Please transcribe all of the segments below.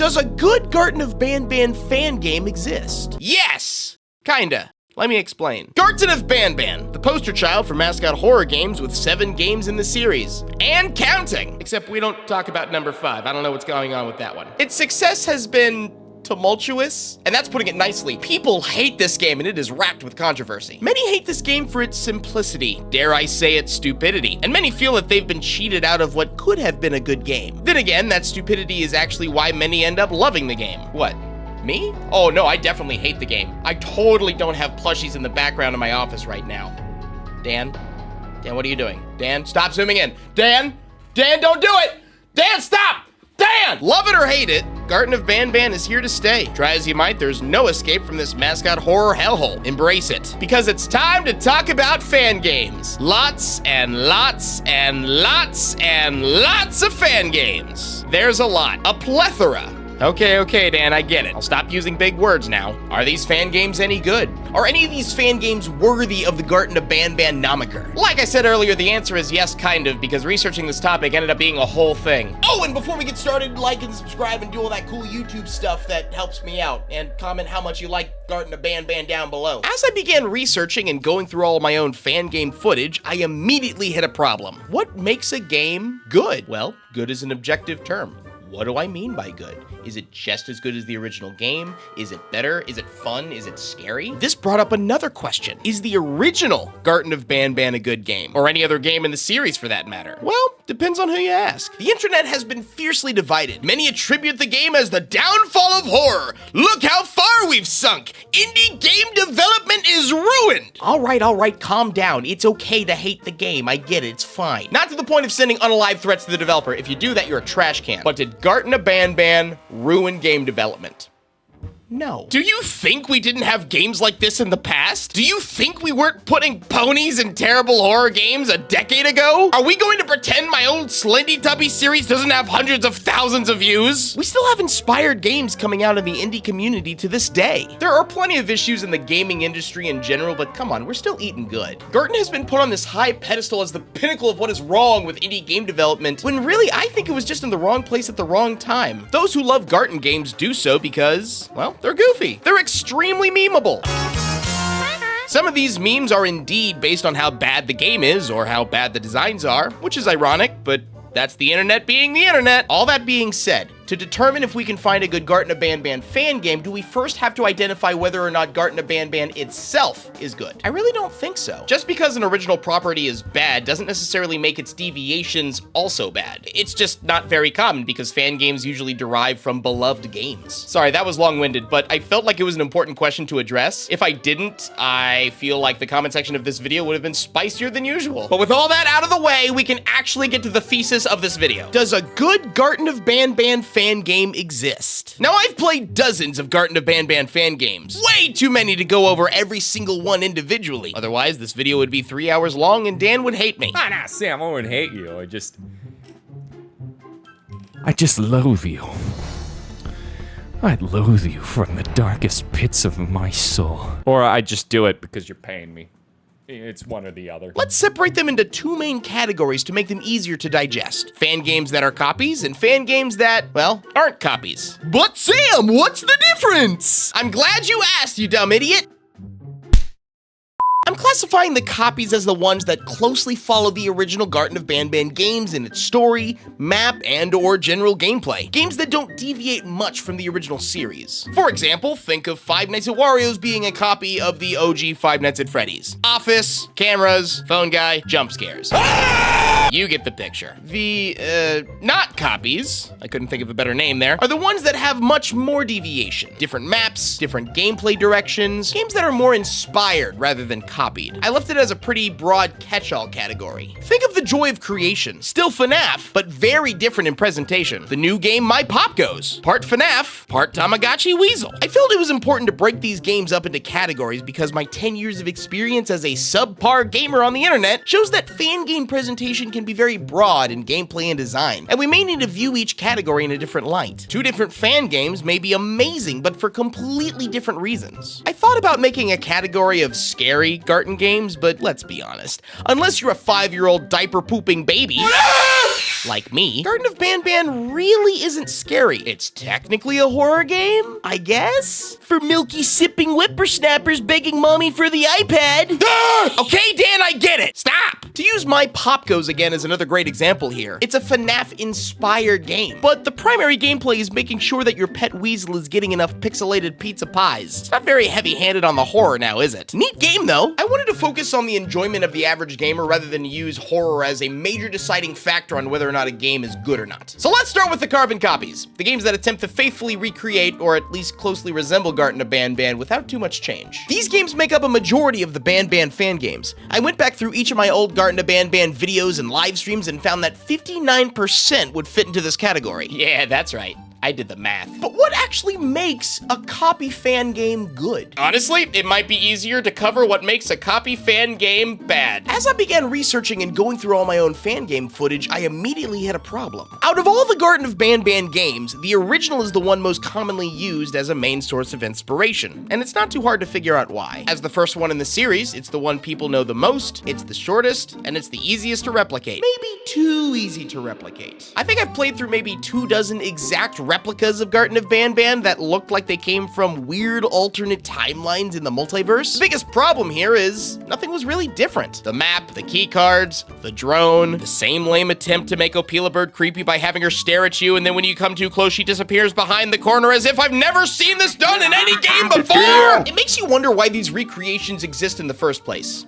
Does a good Garten of Banban fan game exist? Yes! Kinda. Let me explain. Garten of Banban, the poster child for mascot horror games with 7 games in the series. And counting! Except we don't talk about number 5. I don't know what's going on with that one. Its success has been tumultuous, and that's putting it nicely. People hate this game, and it is wrapped with controversy. Many hate this game for its simplicity, dare I say its stupidity, and many feel that they've been cheated out of what could have been a good game. Then again, that stupidity is actually why many end up loving the game. What? Me? Oh no, I definitely hate the game. I totally don't have plushies in the background of my office right now. Dan? Dan, what are you doing? Dan, stop zooming in. Dan? Dan, don't do it! Dan, stop! Dan! Love it or hate it, Garten of Banban is here to stay. Try as you might, there's no escape from this mascot horror hellhole. Embrace it. Because it's time to talk about fan games. Lots and lots and lots and lots of fan games. There's a lot. A plethora. Okay, Dan, I get it. I'll stop using big words now. Are these fan games any good? Are any of these fan games worthy of the Garten of Banban moniker? Like I said earlier, the answer is yes, kind of, because researching this topic ended up being a whole thing. Oh, and before we get started, like and subscribe and do all that cool YouTube stuff that helps me out, and comment how much you like Garten of Banban down below. As I began researching and going through all my own fan game footage, I immediately hit a problem. What makes a game good? Well, good is an objective term. What do I mean by good? Is it just as good as the original game? Is it better? Is it fun? Is it scary? This brought up another question. Is the original Garten of Banban a good game? Or any other game in the series for that matter? Well, depends on who you ask. The internet has been fiercely divided. Many attribute the game as the downfall of horror. Look how far we've sunk. Indie game development is ruined. All right, calm down. It's okay to hate the game. I get it, it's fine. Not to the point of sending unalive threats to the developer. If you do that, you're a trash can. But did Garten of Banban ruin game development? No. Do you think we didn't have games like this in the past? Do you think we weren't putting ponies in terrible horror games a decade ago? Are we going to pretend my old Slendy Tubby series doesn't have hundreds of thousands of views? We still have inspired games coming out of the indie community to this day. There are plenty of issues in the gaming industry in general, but come on, we're still eating good. Garten has been put on this high pedestal as the pinnacle of what is wrong with indie game development, when really I think it was just in the wrong place at the wrong time. Those who love Garten games do so because, well, they're goofy. They're extremely memeable. Some of these memes are indeed based on how bad the game is or how bad the designs are, which is ironic, but that's the internet being the internet. All that being said, to determine if we can find a good Garten of Banban fan game, do we first have to identify whether or not Garten of Banban itself is good? I really don't think so. Just because an original property is bad doesn't necessarily make its deviations also bad. It's just not very common because fan games usually derive from beloved games. Sorry, that was long-winded, but I felt like it was an important question to address. If I didn't, I feel like the comment section of this video would have been spicier than usual. But with all that out of the way, we can actually get to the thesis of this video. Does a good Garten of Banban fan game exist? Now, I've played dozens of Garten of Banban fan games. Way too many to go over every single one individually. Otherwise, this video would be 3 hours long and Dan would hate me. Nah, Sam, I wouldn't hate you. I just loathe you. I loathe you from the darkest pits of my soul. Or I just do it because you're paying me. It's one or the other. Let's separate them into 2 main categories to make them easier to digest. Fan games that are copies and fan games that, well, aren't copies. But Sam, what's the difference? I'm glad you asked, you dumb idiot. I'm classifying the copies as the ones that closely follow the original Garten of Banban games in its story, map, and/or general gameplay. Games that don't deviate much from the original series. For example, think of Five Nights at Wario's being a copy of the OG Five Nights at Freddy's. Office, cameras, phone guy, jump scares. You get the picture. The, not copies, I couldn't think of a better name there, are the ones that have much more deviation. Different maps, different gameplay directions, games that are more inspired rather than copied. I left it as a pretty broad catch-all category. Think of the joy of creation. Still FNAF, but very different in presentation. The new game My Pop Goes. Part FNAF, part Tamagotchi Weasel. I felt it was important to break these games up into categories because my 10 years of experience as a subpar gamer on the internet shows that fan game presentation can be very broad in gameplay and design, and we may need to view each category in a different light. 2 different fan games may be amazing, but for completely different reasons. I thought about making a category of scary Garten games, but let's be honest. Unless you're a 5-year-old diaper-pooping baby, like me, Garten of Banban really isn't scary. It's technically a horror game, I guess? For milky sipping whippersnappers begging mommy for the iPad. Okay, Dan, I get it. Stop. To use my Pop Goes again as another great example here, it's a FNAF-inspired game, but the primary gameplay is making sure that your pet weasel is getting enough pixelated pizza pies. It's not very heavy-handed on the horror now, is it? Neat game, though. I wanted to focus on the enjoyment of the average gamer rather than use horror as a major deciding factor on whether or not a game is good or not. So let's start with the carbon copies, the games that attempt to faithfully recreate or at least closely resemble Garten of Banban without too much change. These games make up a majority of the Banban fan games. I went back through each of my old Garten of Banban videos and live streams and found that 59% would fit into this category. Yeah, that's right. I did the math. But what actually makes a copy fan game good? Honestly, it might be easier to cover what makes a copy fan game bad. As I began researching and going through all my own fan game footage, I immediately had a problem. Out of all the Garten of Banban games, the original is the one most commonly used as a main source of inspiration, and it's not too hard to figure out why. As the first one in the series, it's the one people know the most, it's the shortest, and it's the easiest to replicate. Maybe too easy to replicate. I think I've played through maybe 24 exact replicas of Garten of Banban that looked like they came from weird alternate timelines in the multiverse. The biggest problem here is nothing was really different. The map, the key cards, the drone, the same lame attempt to make Opila Bird creepy by having her stare at you, and then when you come too close, she disappears behind the corner as if I've never seen this done in any game before! It makes you wonder why these recreations exist in the first place.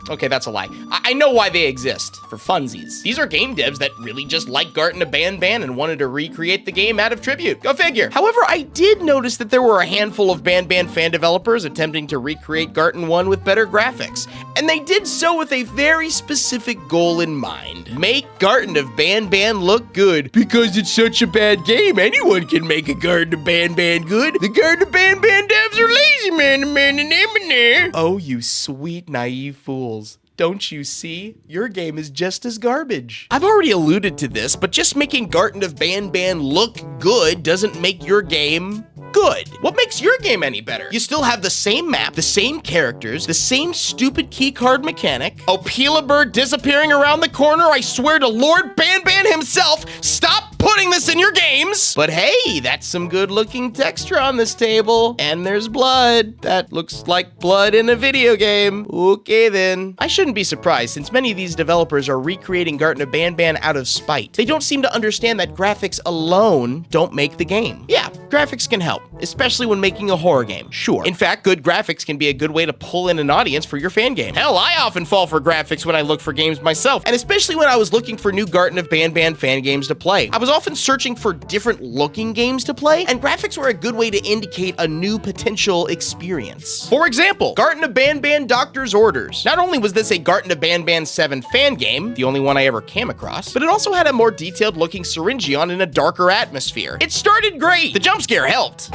Okay, that's a lie. I know why they exist. For funsies. These are game devs that really just like Garten of Banban and wanted to recreate the game out of tribute. Go figure. However, I did notice that there were a handful of Banban fan developers attempting to recreate Garten 1 with better graphics. And they did so with a very specific goal in mind. Make Garten of Banban look good. Because it's such a bad game, anyone can make a Garten of Banban good. The Garten of Banban devs are lazy, man. Oh, you sweet, naive fools. Don't you see? Your game is just as garbage. I've already alluded to this, but just making Garten of Banban look good doesn't make your game good. What makes your game any better? You still have the same map, the same characters, the same stupid keycard mechanic, Opila Bird disappearing around the corner. I swear to Lord Banban himself, stop putting this in your games. But hey, that's some good looking texture on this table. And there's blood. That looks like blood in a video game. Okay then. I shouldn't be surprised since many of these developers are recreating Garten of Banban out of spite. They don't seem to understand that graphics alone don't make the game. Yeah, graphics can help, especially when making a horror game. Sure. In fact, good graphics can be a good way to pull in an audience for your fan game. Hell, I often fall for graphics when I look for games myself, and especially when I was looking for new Garten of Banban fan games to play. I was often searching for different looking games to play, and graphics were a good way to indicate a new potential experience. For example, Garten of Banban Doctor's Orders. Not only was this a Garten of Banban 7 fan game, the only one I ever came across, but it also had a more detailed looking Syringeon in a darker atmosphere. It started great. The jump scare helped.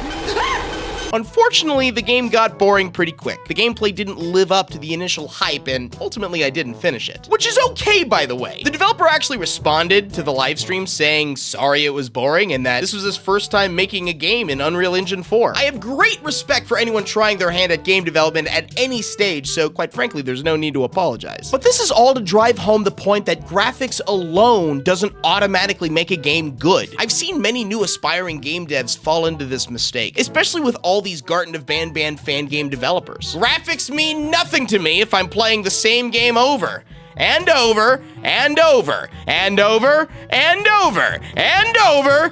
Unfortunately, the game got boring pretty quick. The gameplay didn't live up to the initial hype, and ultimately I didn't finish it. Which is okay, by the way. The developer actually responded to the livestream saying sorry it was boring and that this was his first time making a game in Unreal Engine 4. I have great respect for anyone trying their hand at game development at any stage, so quite frankly, there's no need to apologize. But this is all to drive home the point that graphics alone doesn't automatically make a game good. I've seen many new aspiring game devs fall into this mistake, especially with all these Garten of Banban fan game developers. Graphics mean nothing to me if I'm playing the same game over and over and over and over and over and over.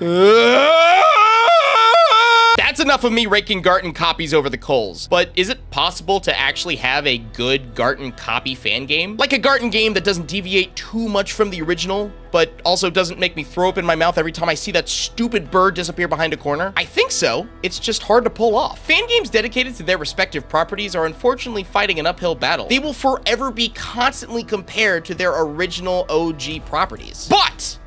That's enough of me raking Garten copies over the coals. But is it possible to actually have a good Garten copy fan game? Like a Garten game that doesn't deviate too much from the original, but also doesn't make me throw up in my mouth every time I see that stupid bird disappear behind a corner? I think so. It's just hard to pull off. Fan games dedicated to their respective properties are unfortunately fighting an uphill battle. They will forever be constantly compared to their original OG properties. But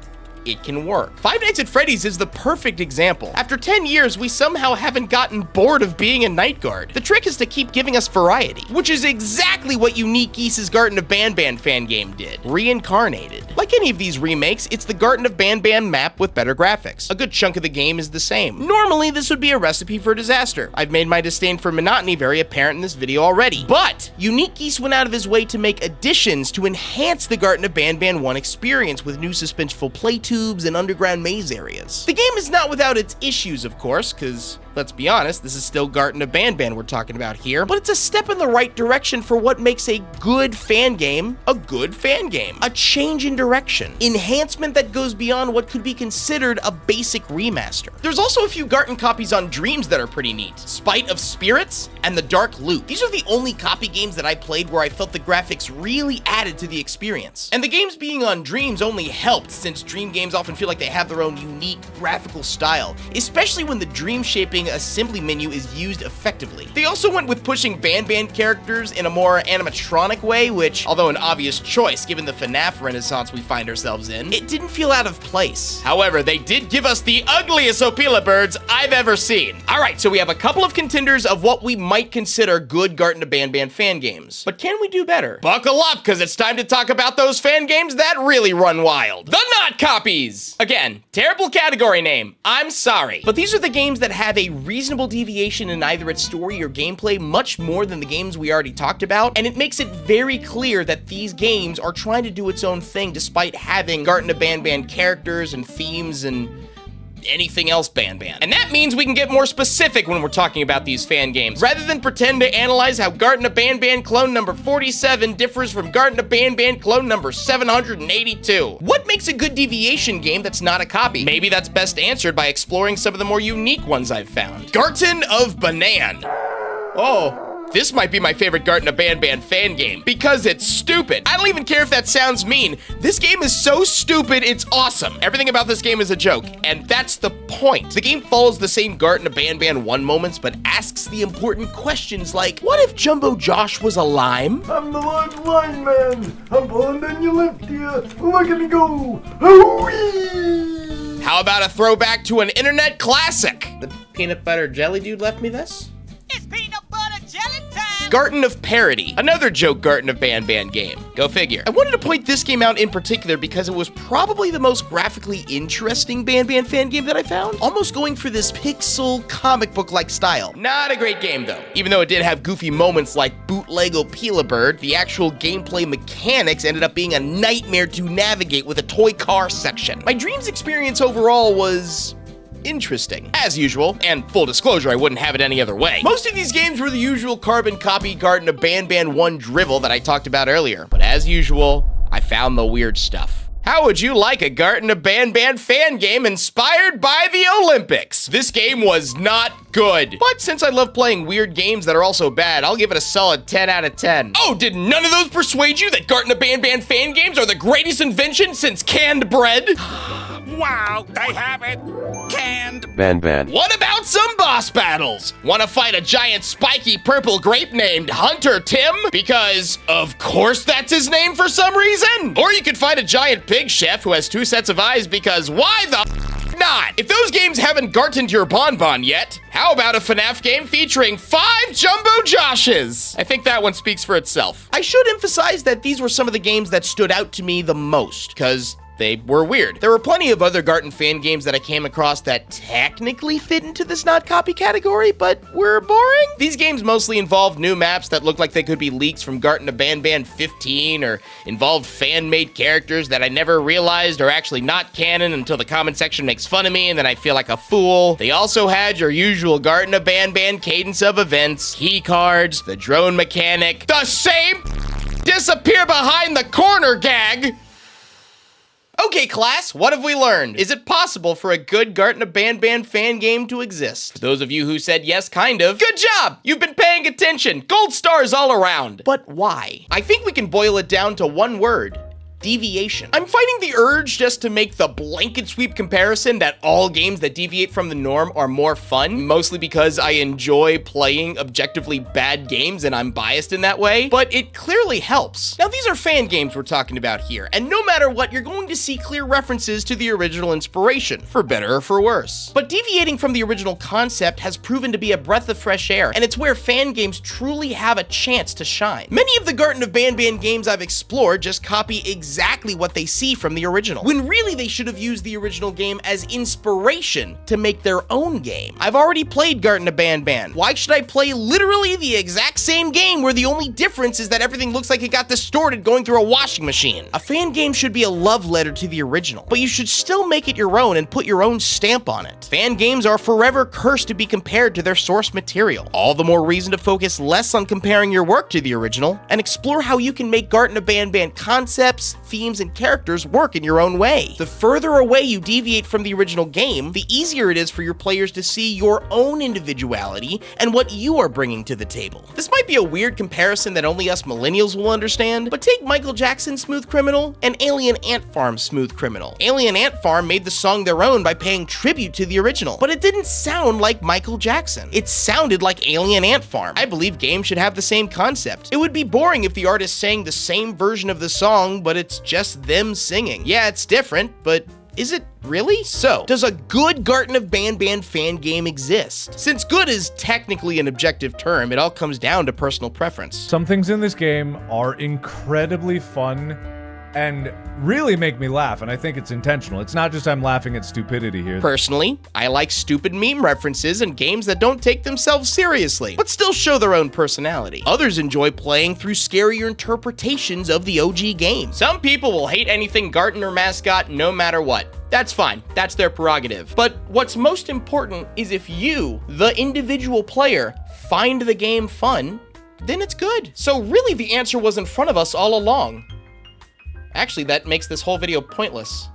it can work. Five Nights at Freddy's is the perfect example. After 10 years, we somehow haven't gotten bored of being a night guard. The trick is to keep giving us variety, which is exactly what Unique Geese's Garten of Banban fan game did. Reincarnated. Like any of these remakes, it's the Garten of Banban map with better graphics. A good chunk of the game is the same. Normally, this would be a recipe for disaster. I've made my disdain for monotony very apparent in this video already. But Unique Geese went out of his way to make additions to enhance the Garten of Banban 1 experience with new suspenseful play tubes and underground maze areas. The game is not without its issues, of course, because let's be honest, this is still Garten of Banban we're talking about here, but it's a step in the right direction for what makes a good fan game a good fan game. A change in direction. Enhancement that goes beyond what could be considered a basic remaster. There's also a few Garten copies on Dreams that are pretty neat. Spite of Spirits and The Dark Loop. These are the only copy games that I played where I felt the graphics really added to the experience. And the games being on Dreams only helped, since Dream games often feel like they have their own unique graphical style, especially when the Dream shaping assembly menu is used effectively. They also went with pushing Banban characters in a more animatronic way, which, although an obvious choice given the FNAF renaissance we find ourselves in, it didn't feel out of place. However, they did give us the ugliest Opila Birds I've ever seen. Alright, so we have a couple of contenders of what we might consider good Garten of Banban fan games. But can we do better? Buckle up, because it's time to talk about those fan games that really run wild. The Not Copies! Again, terrible category name. I'm sorry. But these are the games that have a reasonable deviation in either its story or gameplay, much more than the games we already talked about, and it makes it very clear that these games are trying to do its own thing despite having Garten of Banban characters and themes and anything else Banban. And that means we can get more specific when we're talking about these fan games, rather than pretend to analyze how Garten of Banban clone number 47 differs from Garten of Banban clone number 782. What makes a good deviation game that's not a copy? Maybe that's best answered by exploring some of the more unique ones I've found. Garten of Banban. Oh. This might be my favorite Garten of Banban fan game, because it's stupid. I don't even care if that sounds mean. This game is so stupid, it's awesome. Everything about this game is a joke, and that's the point. The game follows the same Garten of Banban 1 moments, but asks the important questions like, what if Jumbo Josh was a lime? I'm the large line man. I'm pulling down your left here. Look at me go. Hoo-wee! How about a throwback to an internet classic? The peanut butter jelly dude left me this? It's peanut butter jelly time! Garten of Parody, another joke Garten of Banban game. Go figure. I wanted to point this game out in particular because it was probably the most graphically interesting Banban fan game that I found. Almost going for this pixel comic book-like style. Not a great game though. Even though it did have goofy moments like bootleg Opila Bird, the actual gameplay mechanics ended up being a nightmare to navigate with a toy car section. My Dreams experience overall was interesting, as usual, and full disclosure, I wouldn't have it any other way. Most of these games were the usual carbon copy Garten of Banban 1 drivel that I talked about earlier, but as usual, I found the weird stuff. How would you like a Garten of Banban fan game inspired by the Olympics? This game was not good. But since I love playing weird games that are also bad, I'll give it a solid 10 out of 10. Oh, did none of those persuade you that Garten of Banban fan games are the greatest invention since canned bread? Wow, they have it! Canned Banban. What about some boss battles? Want to fight a giant spiky purple grape named Hunter Tim? Because, of course that's his name for some reason? Or you could fight a giant pig chef who has 2 sets of eyes because why the not? If those games haven't gartened your bonbon yet, how about a FNAF game featuring 5 Jumbo Joshes? I think that one speaks for itself. I should emphasize that these were some of the games that stood out to me the most, because they were weird. There were plenty of other Garten fan games that I came across that technically fit into this not copy category, but were boring. These games mostly involved new maps that looked like they could be leaks from Garten of Banban 15, or involved fan-made characters that I never realized are actually not canon until the comment section makes fun of me and then I feel like a fool. They also had your usual Garten of Banban cadence of events, key cards, the drone mechanic, the same disappear behind the corner gag. Okay, class, what have we learned? Is it possible for a good Garten of Banban fan game to exist? For those of you who said yes, kind of, good job! You've been paying attention! Gold stars all around! But why? I think we can boil it down to one word. deviation. I'm fighting the urge just to make the blanket sweep comparison that all games that deviate from the norm are more fun, mostly because I enjoy playing objectively bad games and I'm biased in that way, but it clearly helps. Now, these are fan games we're talking about here, and no matter what, you're going to see clear references to the original inspiration, for better or for worse. But deviating from the original concept has proven to be a breath of fresh air, and it's where fan games truly have a chance to shine. Many of the Garten of Banban games I've explored just copy exactly what they see from the original, when really they should have used the original game as inspiration to make their own game. I've already played Garten of Banban. Why should I play literally the exact same game where the only difference is that everything looks like it got distorted going through a washing machine? A fan game should be a love letter to the original, but you should still make it your own and put your own stamp on it. Fan games are forever cursed to be compared to their source material. All the more reason to focus less on comparing your work to the original and explore how you can make Garten of Banban concepts, themes, and characters work in your own way. The further away you deviate from the original game, the easier it is for your players to see your own individuality and what you are bringing to the table. This might be a weird comparison that only us millennials will understand, but take Michael Jackson's Smooth Criminal and Alien Ant Farm's Smooth Criminal. Alien Ant Farm made the song their own by paying tribute to the original, but it didn't sound like Michael Jackson. It sounded like Alien Ant Farm. I believe games should have the same concept. It would be boring if the artist sang the same version of the song, but it's just them singing. Yeah, it's different, but is it really? So, does a good Garten of Banban fan game exist? Since good is technically an objective term, it all comes down to personal preference. Some things in this game are incredibly fun and really make me laugh, and I think it's intentional. It's not just I'm laughing at stupidity here. Personally, I like stupid meme references and games that don't take themselves seriously, but still show their own personality. Others enjoy playing through scarier interpretations of the OG game. Some people will hate anything Garten or mascot no matter what. That's fine, that's their prerogative. But what's most important is if you, the individual player, find the game fun, then it's good. So really the answer was in front of us all along. Actually, that makes this whole video pointless.